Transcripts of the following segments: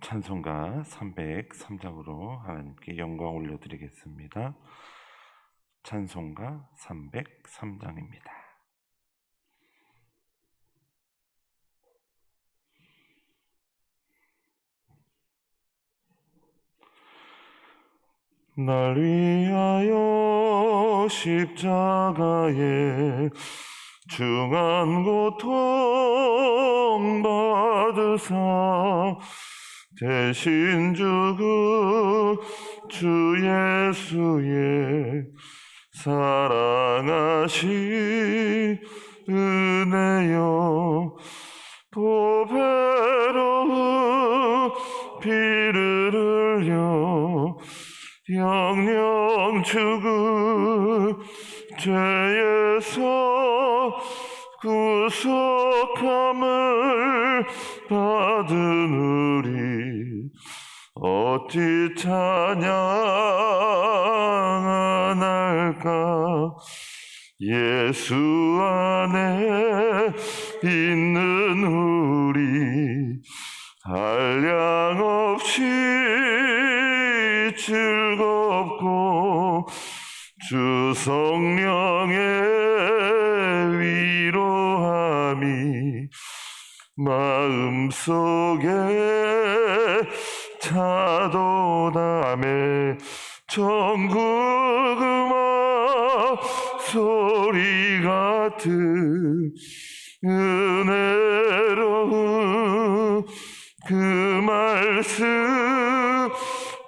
찬송가 303장으로 하나님께 영광 올려드리겠습니다. 찬송가 303장입니다. 날 위하여 십자가에 중한 고통 받으사 대신 죽은 주 예수의 사랑하신 은혜여, 보배로운 피를 흘려 영영 죽은 죄에서 구속함을 받은 우리 어찌 찬양할까. 예수 안에 있는 우리 한량없이 즐겁고 주 성령의 위로함이 마음속에 차도남의 천국 음악 소리 같은 은혜로운 그 말씀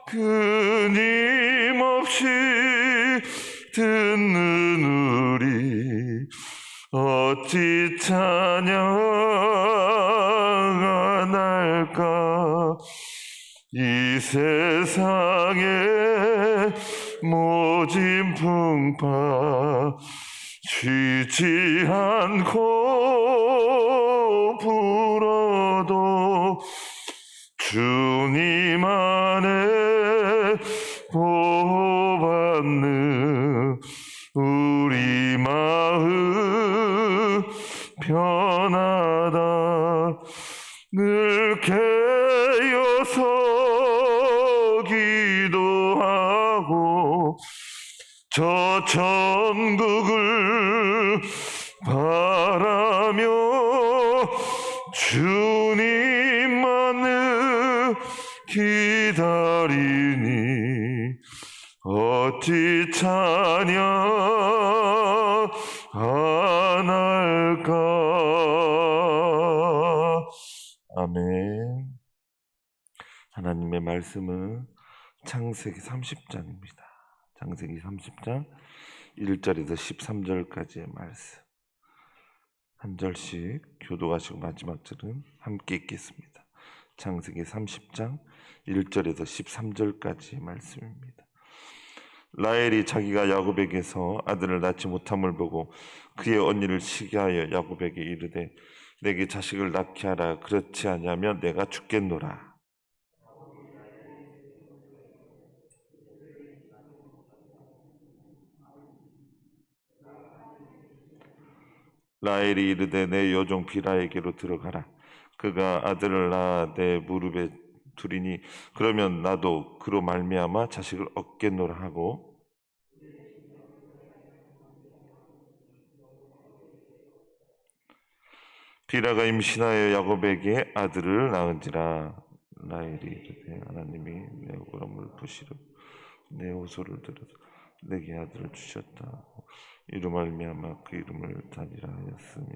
끊임없이 듣는 우리 어찌 찬양 안 할까. 이 세상에 모진 풍파 쉬지 않고 불어도 주님 안에 보호받는 우리 마음 편하다. 늘 깨어서 기도하고 저 천국을 바라며 주님만을 기다리니 어찌 찬양 안 할까. 아멘. 하나님의 말씀은 창세기 30장입니다. 창세기 30장 1절에서 13절까지의 말씀, 한 절씩 교도하시고 마지막 절은 함께 읽겠습니다. 창세기 30장 1절에서 13절까지의 말씀입니다. 라헬이 자기가 야곱에게서 아들을 낳지 못함을 보고 그의 언니를 시기하여 야곱에게 이르되 내게 자식을 낳게 하라. 그렇지 아니하면 내가 죽겠노라. 라헬이 이르되 내 여종 비라에게로 들어가라. 그가 아들을 낳아 내 무릎에 두리니 그러면 나도 그로 말미암아 자식을 얻겠노라 하고, 비라가 임신하여 야곱에게 아들을 낳은지라. 라헬이 이르되 하나님이 내 억울함을 보시려 내 호소를 들어서 내게 아들을 주셨다. 이로 말미암아 그 이름을 다니라 하였으며,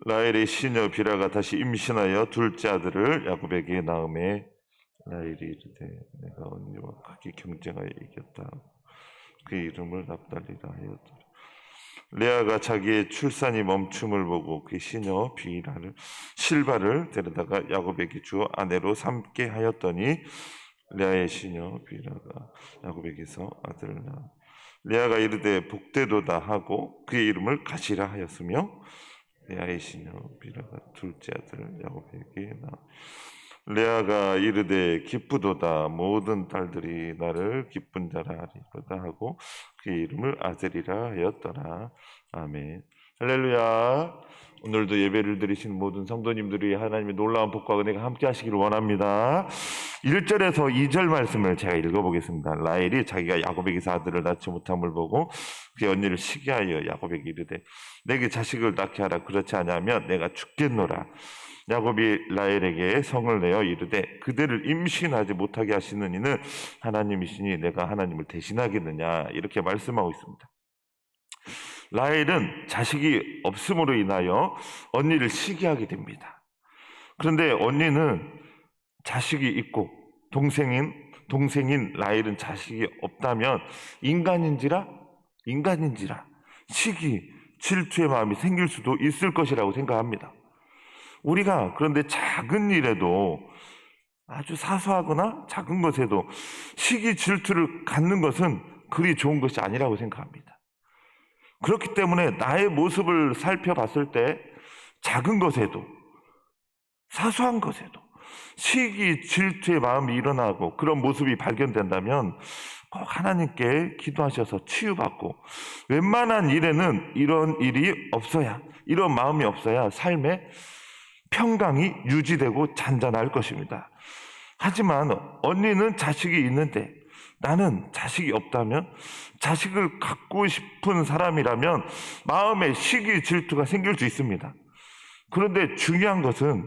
라헬의 시녀 비라가 다시 임신하여 둘째 아들을 야곱에게 낳음에 라헬이 이르되 내가 언니와 크게 경쟁하여 이겼다. 그 이름을 납달리라 하였더라. 레아가 자기의 출산이 멈춤을 보고 그 시녀 비라를 실바를 데려다가 야곱에게 주어 아내로 삼게 하였더니 레아의 시녀 비라가 야곱에게서 아들을 낳아 레아가 이르되 복되도다 하고 그의 이름을 가시라 하였으며, 레아의 시녀 비라가 둘째 아들을 야곱에게 낳아 레아가 이르되 기쁘도다. 모든 딸들이 나를 기쁜 자라 하리로다 하고 그의 이름을 아셀이라 하였더라. 아멘. 할렐루야. 오늘도 예배를 드리신 모든 성도님들이 하나님의 놀라운 복과 은혜가 함께 하시기를 원합니다. 1절에서 2절 말씀을 제가 읽어보겠습니다. 라헬이 자기가 야곱에게서 아들을 낳지 못함을 보고 그의 언니를 시기하여 야곱에게 이르되 내게 자식을 낳게 하라. 그렇지 않으면 내가 죽겠노라. 야곱이 라헬에게 성을 내어 이르되 그대를 임신하지 못하게 하시는 이는 하나님이시니 내가 하나님을 대신하겠느냐. 이렇게 말씀하고 있습니다. 라헬은 자식이 없음으로 인하여 언니를 시기하게 됩니다. 그런데 언니는 자식이 있고 동생인 라헬은 자식이 없다면 인간인지라 시기, 질투의 마음이 생길 수도 있을 것이라고 생각합니다. 우리가 그런데 작은 일에도 아주 사소하거나 작은 것에도 시기, 질투를 갖는 것은 그리 좋은 것이 아니라고 생각합니다. 그렇기 때문에 나의 모습을 살펴봤을 때 작은 것에도 사소한 것에도 시기, 질투의 마음이 일어나고 그런 모습이 발견된다면 꼭 하나님께 기도하셔서 치유받고 웬만한 일에는 이런 일이 없어야, 이런 마음이 없어야 삶의 평강이 유지되고 잔잔할 것입니다. 하지만 언니는 자식이 있는데 나는 자식이 없다면, 자식을 갖고 싶은 사람이라면 마음에 시기, 질투가 생길 수 있습니다. 그런데 중요한 것은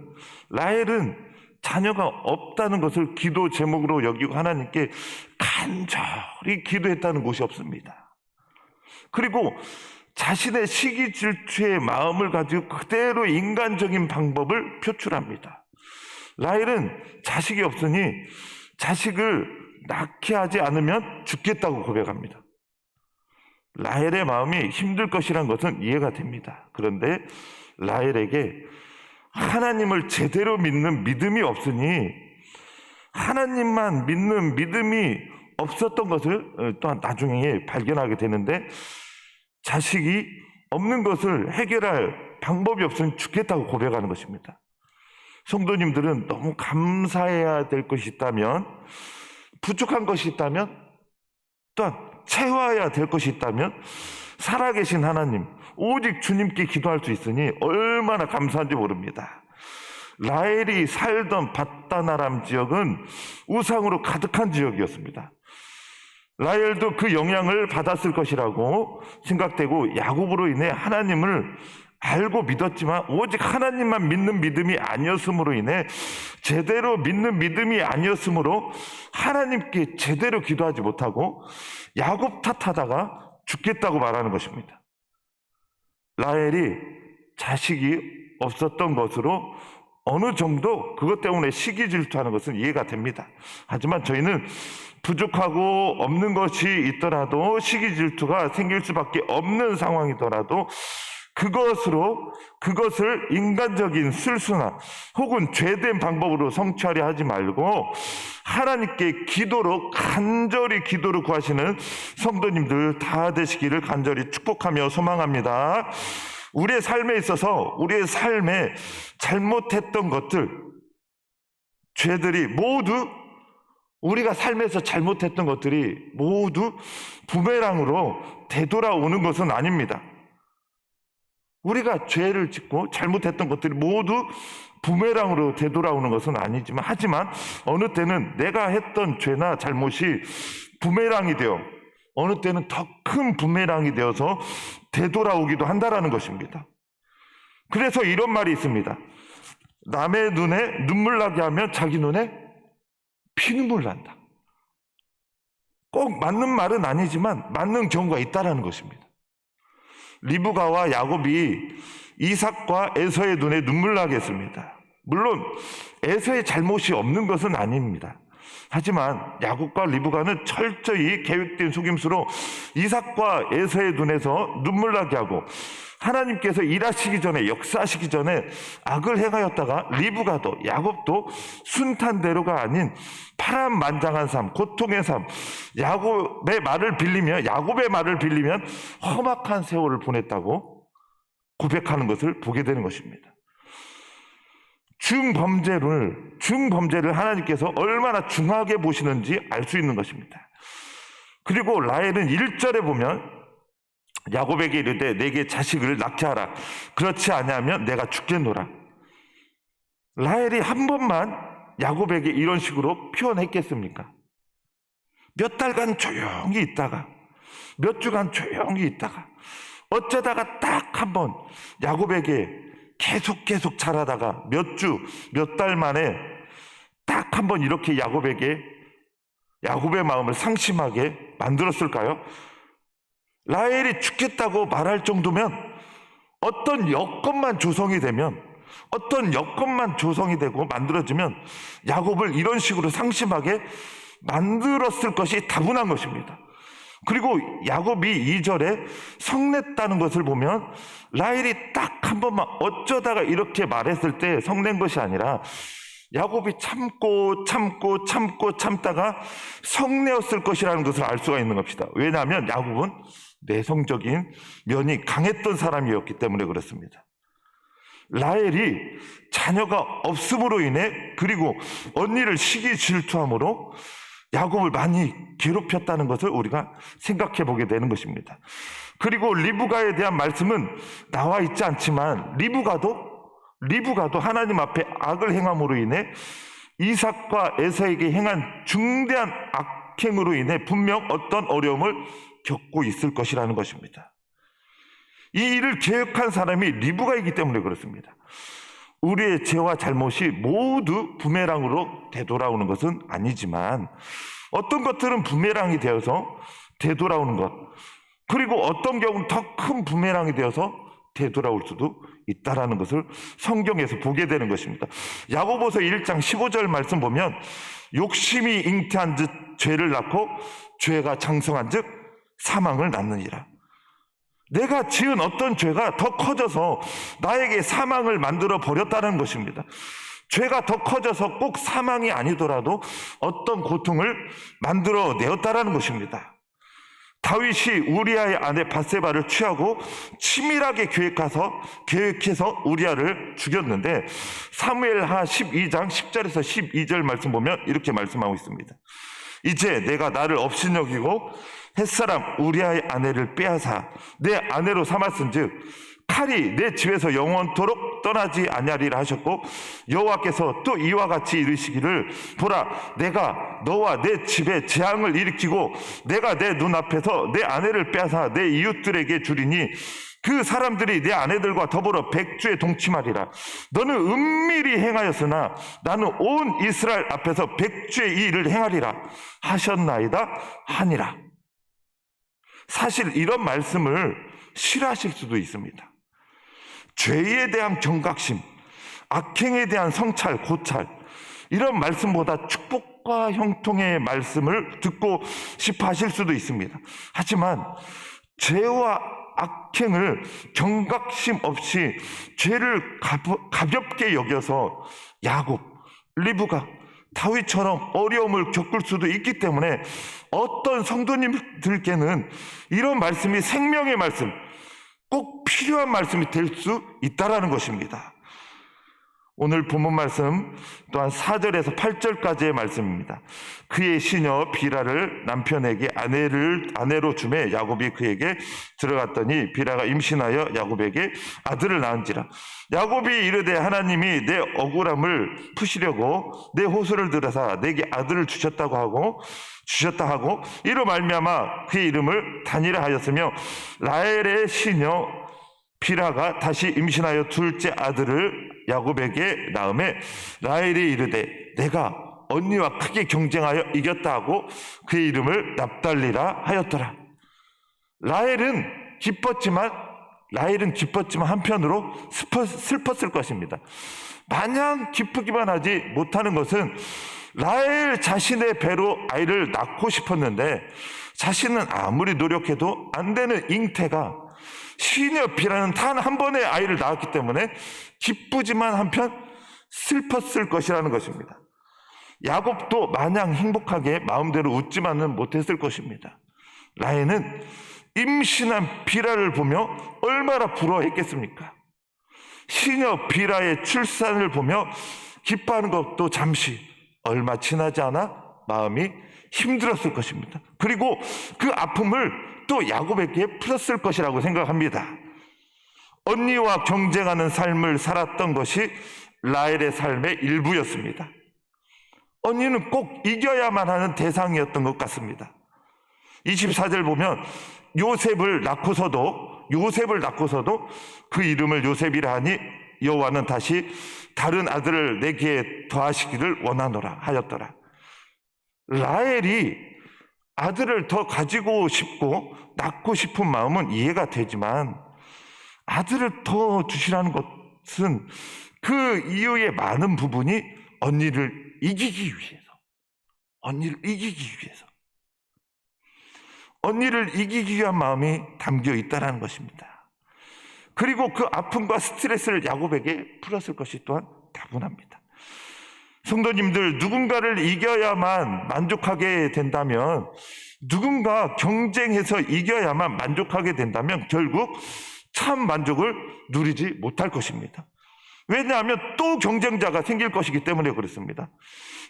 라헬은 자녀가 없다는 것을 기도 제목으로 여기고 하나님께 간절히 기도했다는 곳이 없습니다. 그리고 자신의 시기, 질투의 마음을 가지고 그대로 인간적인 방법을 표출합니다. 라헬은 자식이 없으니 자식을 낳게 하지 않으면 죽겠다고 고백합니다. 라헬의 마음이 힘들 것이란 것은 이해가 됩니다. 그런데 라헬에게 하나님을 제대로 믿는 믿음이 없으니 하나님만 믿는 믿음이 없었던 것을 또한 나중에 발견하게 되는데 자식이 없는 것을 해결할 방법이 없으니 죽겠다고 고백하는 것입니다. 성도님들은 너무 감사해야 될 것이 있다면, 부족한 것이 있다면, 또한 채워야 될 것이 있다면 살아계신 하나님, 오직 주님께 기도할 수 있으니 얼마나 감사한지 모릅니다. 라헬이 살던 밧다나람 지역은 우상으로 가득한 지역이었습니다. 라헬도 그 영향을 받았을 것이라고 생각되고 야곱으로 인해 하나님을 알고 믿었지만 오직 하나님만 믿는 믿음이 아니었으므로 인해 제대로 믿는 믿음이 아니었으므로 하나님께 제대로 기도하지 못하고 야곱 탓하다가 죽겠다고 말하는 것입니다. 라헬이 자식이 없었던 것으로 어느 정도 그것 때문에 시기 질투하는 것은 이해가 됩니다. 하지만 저희는 부족하고 없는 것이 있더라도 시기 질투가 생길 수밖에 없는 상황이더라도 그것을 인간적인 술수나 혹은 죄된 방법으로 성취하려 하지 말고 하나님께 간절히 기도로 구하시는 성도님들 다 되시기를 간절히 축복하며 소망합니다. 우리의 삶에 있어서 우리의 삶에 잘못했던 것들, 죄들이 모두 우리가 삶에서 잘못했던 것들이 모두 부메랑으로 되돌아오는 것은 아닙니다. 우리가 죄를 짓고 잘못했던 것들이 모두 부메랑으로 되돌아오는 것은 아니지만 하지만 어느 때는 내가 했던 죄나 잘못이 부메랑이 되어 어느 때는 더 큰 부메랑이 되어서 되돌아오기도 한다라는 것입니다. 그래서 이런 말이 있습니다. 남의 눈에 눈물 나게 하면 자기 눈에 피눈물 난다. 꼭 맞는 말은 아니지만 맞는 경우가 있다라는 것입니다. 리브가와 야곱이 이삭과 에서의 눈에 눈물 나게 했습니다. 물론 에서의 잘못이 없는 것은 아닙니다. 하지만 야곱과 리브가는 철저히 계획된 속임수로 이삭과 에서의 눈에서 눈물 나게 하고 하나님께서 일하시기 전에, 역사하시기 전에 악을 행하였다가 리브가도 야곱도 순탄대로가 아닌 파란만장한 삶, 고통의 삶, 야곱의 말을 빌리면 험악한 세월을 보냈다고 고백하는 것을 보게 되는 것입니다. 중범죄를 하나님께서 얼마나 중하게 보시는지 알 수 있는 것입니다. 그리고 라헬은 1절에 보면 야곱에게 이르되 내게 자식을 낳게 하라. 그렇지 아니하면 내가 죽겠노라. 라헬이 한 번만 야곱에게 이런 식으로 표현했겠습니까? 몇 달간 조용히 있다가, 몇 주간 조용히 있다가, 어쩌다가 딱 한 번 야곱에게 계속 잘하다가 몇 주, 몇 달 만에 딱 한 번 이렇게 야곱의 마음을 상심하게 만들었을까요? 라헬이 죽겠다고 말할 정도면 어떤 여건만 조성이 되고 만들어지면 야곱을 이런 식으로 상심하게 만들었을 것이 다분한 것입니다. 그리고 야곱이 2절에 성냈다는 것을 보면 라헬이 딱 한 번만 어쩌다가 이렇게 말했을 때 성낸 것이 아니라 야곱이 참다가 성내었을 것이라는 것을 알 수가 있는 것입니다. 왜냐하면 야곱은 내성적인 면이 강했던 사람이었기 때문에 그렇습니다. 라헬이 자녀가 없음으로 인해, 그리고 언니를 시기 질투함으로 야곱을 많이 괴롭혔다는 것을 우리가 생각해 보게 되는 것입니다. 그리고 리브가에 대한 말씀은 나와 있지 않지만 리브가도 하나님 앞에 악을 행함으로 인해 이삭과 에사에게 행한 중대한 악행으로 인해 분명 어떤 어려움을 겪고 있을 것이라는 것입니다. 이 일을 계획한 사람이 리브가이기 때문에 그렇습니다. 우리의 죄와 잘못이 모두 부메랑으로 되돌아오는 것은 아니지만 어떤 것들은 부메랑이 되어서 되돌아오는 것, 그리고 어떤 경우는 더 큰 부메랑이 되어서 되돌아올 수도 있다라는 것을 성경에서 보게 되는 것입니다. 야고보서 1장 15절 말씀 보면 욕심이 잉태한 즉 죄를 낳고 죄가 장성한 즉 사망을 낳느니라. 내가 지은 어떤 죄가 더 커져서 나에게 사망을 만들어 버렸다는 것입니다. 죄가 더 커져서 꼭 사망이 아니더라도 어떤 고통을 만들어 내었다라는 것입니다. 다윗이 우리아의 아내 밧세바를 취하고 치밀하게 계획해서 우리아를 죽였는데 사무엘하 12장 10절에서 12절 말씀 보면 이렇게 말씀하고 있습니다. 이제 내가 나를 업신여기고 햇사람 우리아의 아내를 빼앗아 내 아내로 삼았은즉 칼이 내 집에서 영원토록 떠나지 아니하리라 하셨고, 여호와께서 또 이와 같이 이르시기를 보라 내가 너와 내 집에 재앙을 일으키고 내가 내 눈앞에서 내 아내를 빼앗아 내 이웃들에게 주리니 그 사람들이 내 아내들과 더불어 백주에 동침하리라. 너는 은밀히 행하였으나 나는 온 이스라엘 앞에서 백주의 이 일을 행하리라 하셨나이다 하니라. 사실 이런 말씀을 싫어하실 수도 있습니다. 죄에 대한 경각심, 악행에 대한 성찰, 고찰, 이런 말씀보다 축복과 형통의 말씀을 듣고 싶어 하실 수도 있습니다. 하지만 죄와 악행을 경각심 없이 죄를 가볍게 여겨서 야곱, 리브가, 다윗처럼 어려움을 겪을 수도 있기 때문에 어떤 성도님들께는 이런 말씀이 생명의 말씀, 꼭 필요한 말씀이 될 수 있다라는 것입니다. 오늘 본문 말씀 또한 4절에서 8절까지의 말씀입니다. 그의 시녀 비라를 남편에게 아내로 주매 야곱이 그에게 들어갔더니 비라가 임신하여 야곱에게 아들을 낳은지라. 야곱이 이르되 하나님이 내 억울함을 푸시려고 내 호소를 들으사 내게 아들을 주셨다 하고 이로 말미암아 그의 이름을 단이라 하였으며 라헬의 시녀 비라가 다시 임신하여 둘째 아들을 야곱에게 낳음에 라헬이 이르되 내가 언니와 크게 경쟁하여 이겼다 하고 그의 이름을 납달리라 하였더라. 라헬은 기뻤지만 한편으로 슬펐을 것입니다. 마냥 기쁘기만 하지 못하는 것은 라헬 자신의 배로 아이를 낳고 싶었는데 자신은 아무리 노력해도 안 되는 잉태가 시녀 비라는 단 한 번의 아이를 낳았기 때문에 기쁘지만 한편 슬펐을 것이라는 것입니다. 야곱도 마냥 행복하게 마음대로 웃지만은 못했을 것입니다. 라헬은 임신한 비라를 보며 얼마나 부러워했겠습니까? 시녀 비라의 출산을 보며 기뻐하는 것도 잠시 얼마 지나지 않아 마음이 힘들었을 것입니다. 그리고 그 아픔을 또 야곱에게 풀었을 것이라고 생각합니다. 언니와 경쟁하는 삶을 살았던 것이 라헬의 삶의 일부였습니다. 언니는 꼭 이겨야만 하는 대상이었던 것 같습니다. 24절 보면 요셉을 낳고서도 그 이름을 요셉이라 하니 여호와는 다시 다른 아들을 내게 더하시기를 원하노라 하였더라. 라헬이 아들을 더 가지고 싶고 낳고 싶은 마음은 이해가 되지만 아들을 더 주시라는 것은 그 이유의 많은 부분이 언니를 이기기 위해서, 언니를 이기기 위한 마음이 담겨 있다는 것입니다. 그리고 그 아픔과 스트레스를 야곱에게 풀었을 것이 또한 다분합니다. 성도님들, 누군가를 이겨야만 만족하게 된다면, 누군가 경쟁해서 이겨야만 만족하게 된다면 결국 참 만족을 누리지 못할 것입니다. 왜냐하면 또 경쟁자가 생길 것이기 때문에 그렇습니다.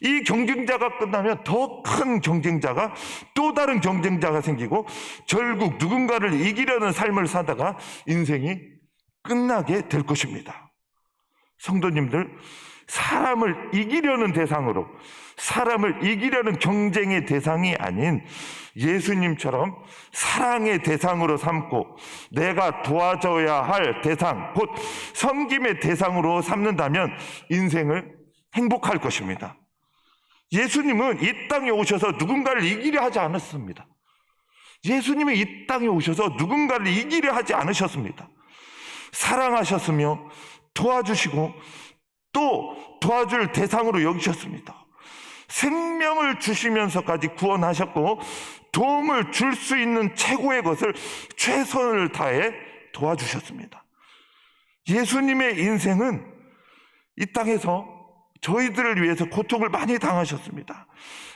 이 경쟁자가 끝나면 더 큰 경쟁자가, 또 다른 경쟁자가 생기고 결국 누군가를 이기려는 삶을 사다가 인생이 끝나게 될 것입니다. 성도님들, 사람을 이기려는 대상으로, 사람을 이기려는 경쟁의 대상이 아닌 예수님처럼 사랑의 대상으로 삼고 내가 도와줘야 할 대상, 곧 섬김의 대상으로 삼는다면 인생을 행복할 것입니다. 예수님은 이 땅에 오셔서 누군가를 이기려 하지 않았습니다. 예수님은 이 땅에 오셔서 누군가를 이기려 하지 않으셨습니다. 사랑하셨으며 도와주시고 또 도와줄 대상으로 여기셨습니다. 생명을 주시면서까지 구원하셨고 도움을 줄 수 있는 최고의 것을 최선을 다해 도와주셨습니다. 예수님의 인생은 이 땅에서 저희들을 위해서 고통을 많이 당하셨습니다.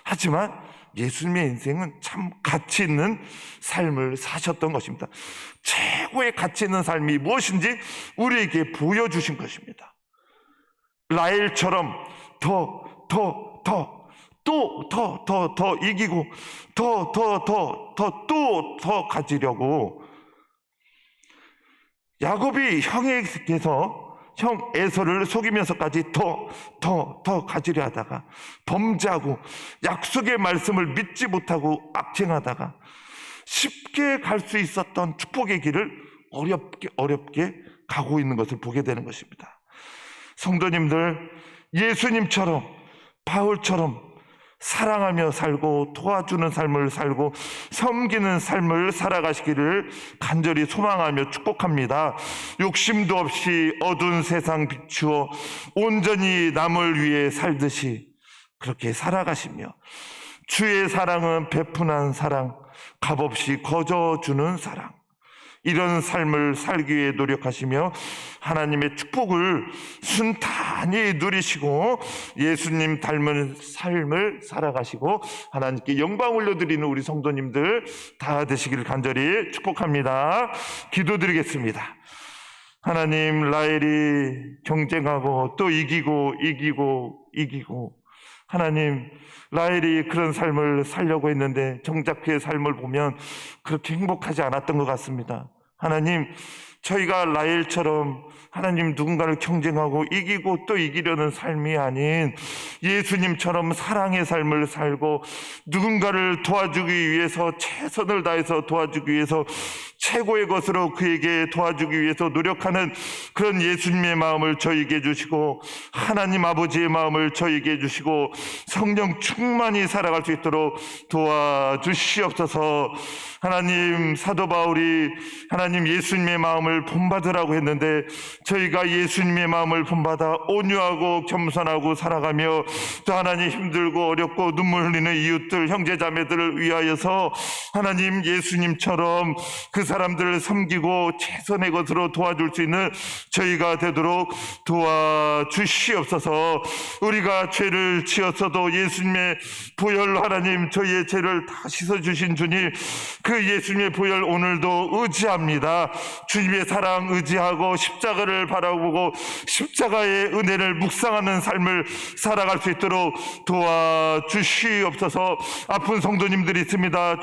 하지만 예수님의 인생은 참 가치 있는 삶을 사셨던 것입니다. 최고의 가치 있는 삶이 무엇인지 우리에게 보여주신 것입니다. 라헬처럼 더 이기고 더 가지려고 야곱이 형에게서 형 에서를 속이면서까지 더 가지려 하다가 범죄하고 약속의 말씀을 믿지 못하고 악행하다가 쉽게 갈 수 있었던 축복의 길을 어렵게 가고 있는 것을 보게 되는 것입니다. 성도님들, 예수님처럼 바울처럼 사랑하며 살고 도와주는 삶을 살고 섬기는 삶을 살아가시기를 간절히 소망하며 축복합니다. 욕심도 없이 어두운 세상 비추어 온전히 남을 위해 살듯이 그렇게 살아가시며 주의 사랑은 베푼한 사랑, 값없이 거저주는 사랑, 이런 삶을 살기 위해 노력하시며 하나님의 축복을 순탄히 누리시고 예수님 닮은 삶을 살아가시고 하나님께 영광 올려드리는 우리 성도님들 다 되시기를 간절히 축복합니다. 기도드리겠습니다. 하나님, 라헬이 경쟁하고 또 이기고 하나님, 라헬이 그런 삶을 살려고 했는데 정작 그의 삶을 보면 그렇게 행복하지 않았던 것 같습니다. 하나님, 저희가 라헬처럼 하나님 누군가를 경쟁하고 이기고 또 이기려는 삶이 아닌 예수님처럼 사랑의 삶을 살고 누군가를 도와주기 위해서 최선을 다해서 도와주기 위해서 최고의 것으로 그에게 도와주기 위해서 노력하는 그런 예수님의 마음을 저에게 주시고 하나님 아버지의 마음을 저에게 주시고 성령 충만히 살아갈 수 있도록 도와주시옵소서. 하나님, 사도 바울이 하나님 예수님의 마음을 본받으라고 했는데 저희가 예수님의 마음을 본받아 온유하고 겸손하고 살아가며 또 하나님 힘들고 어렵고 눈물 흘리는 이웃들 형제자매들을 위하여서 하나님 예수님처럼 그 사람들을 섬기고 최선의 것으로 도와줄 수 있는 저희가 되도록 도와주시옵소서. 우리가 죄를 지었어도 예수님의 보혈로 하나님 저희의 죄를 다 씻어주신 주님, 그 예수님의 보혈 오늘도 의지합니다. 주님의 주의 사랑 의지하고 십자가를 바라보고 십자가의 은혜를 묵상하는 삶을 살아갈 수 있도록 도와주시옵소서. 아픈 성도님들이 있습니다.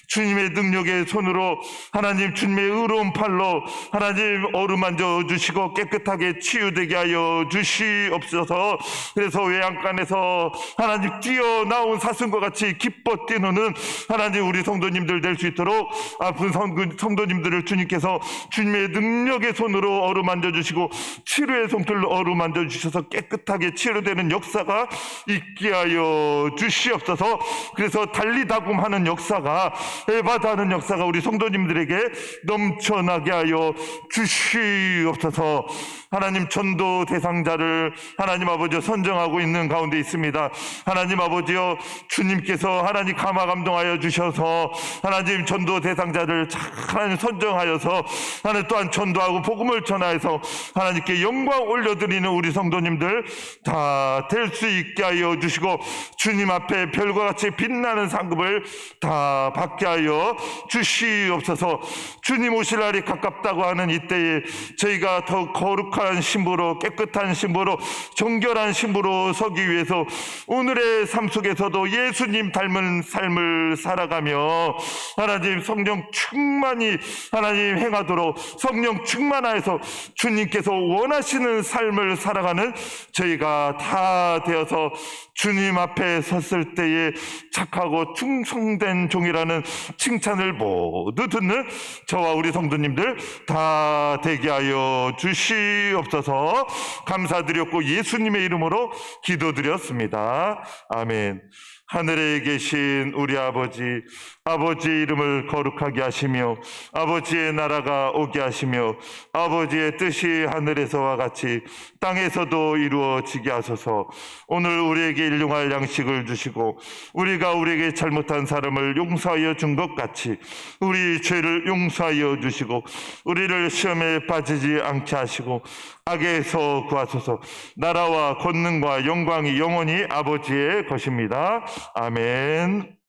주님의 능력의 손으로 하나님, 주님의 의로운 팔로 하나님 어루만져 주시고 깨끗하게 치유되게 하여 주시옵소서. 그래서 외양간에서 하나님 뛰어나온 사슴과 같이 기뻐 뛰노는 하나님 우리 성도님들 될 수 있도록 아픈 성도님들을 주님께서 주님의 능력의 손으로 어루만져 주시고 치료의 손길로 어루만져 주셔서 깨끗하게 치료되는 역사가 있게 하여 주시옵소서. 그래서 달리다굼하는 역사가, 에바다는 역사가 우리 성도님들에게 넘쳐나게 하여 주시옵소서. 하나님, 전도 대상자를 하나님 아버지 선정하고 있는 가운데 있습니다. 하나님 아버지여, 주님께서 하나님 감화 감동하여 주셔서 하나님 전도 대상자를 하나님 선정하여서 하나님 또한 전도하고 복음을 전하여서 하나님께 영광 올려드리는 우리 성도님들 다 될 수 있게 하여 주시고 주님 앞에 별과 같이 빛나는 상급을 다 받게 하여 주시옵소서. 주님 오실 날이 가깝다고 하는 이때에 저희가 더 거룩한 신부로, 깨끗한 신부로, 정결한 신부로 서기 위해서 오늘의 삶 속에서도 예수님 닮은 삶을 살아가며 하나님 성령 충만히 하나님 행하도록 성령 충만하여서 주님께서 원하시는 삶을 살아가는 저희가 다 되어서 주님 앞에 섰을 때에 착하고 충성된 종이라는 칭찬을 모두 듣는 저와 우리 성도님들 다 되게 하여 주시옵소서. 감사드렸고 예수님의 이름으로 기도드렸습니다. 아멘. 하늘에 계신 우리 아버지의 이름을 거룩하게 하시며 아버지의 나라가 오게 하시며 아버지의 뜻이 하늘에서와 같이 땅에서도 이루어지게 하소서. 오늘 우리에게 일용할 양식을 주시고 우리가 우리에게 잘못한 사람을 용서하여 준 것 같이 우리 죄를 용서하여 주시고 우리를 시험에 빠지지 않게 하시고 악에서 구하소서. 나라와 권능과 영광이 영원히 아버지의 것입니다. 아멘.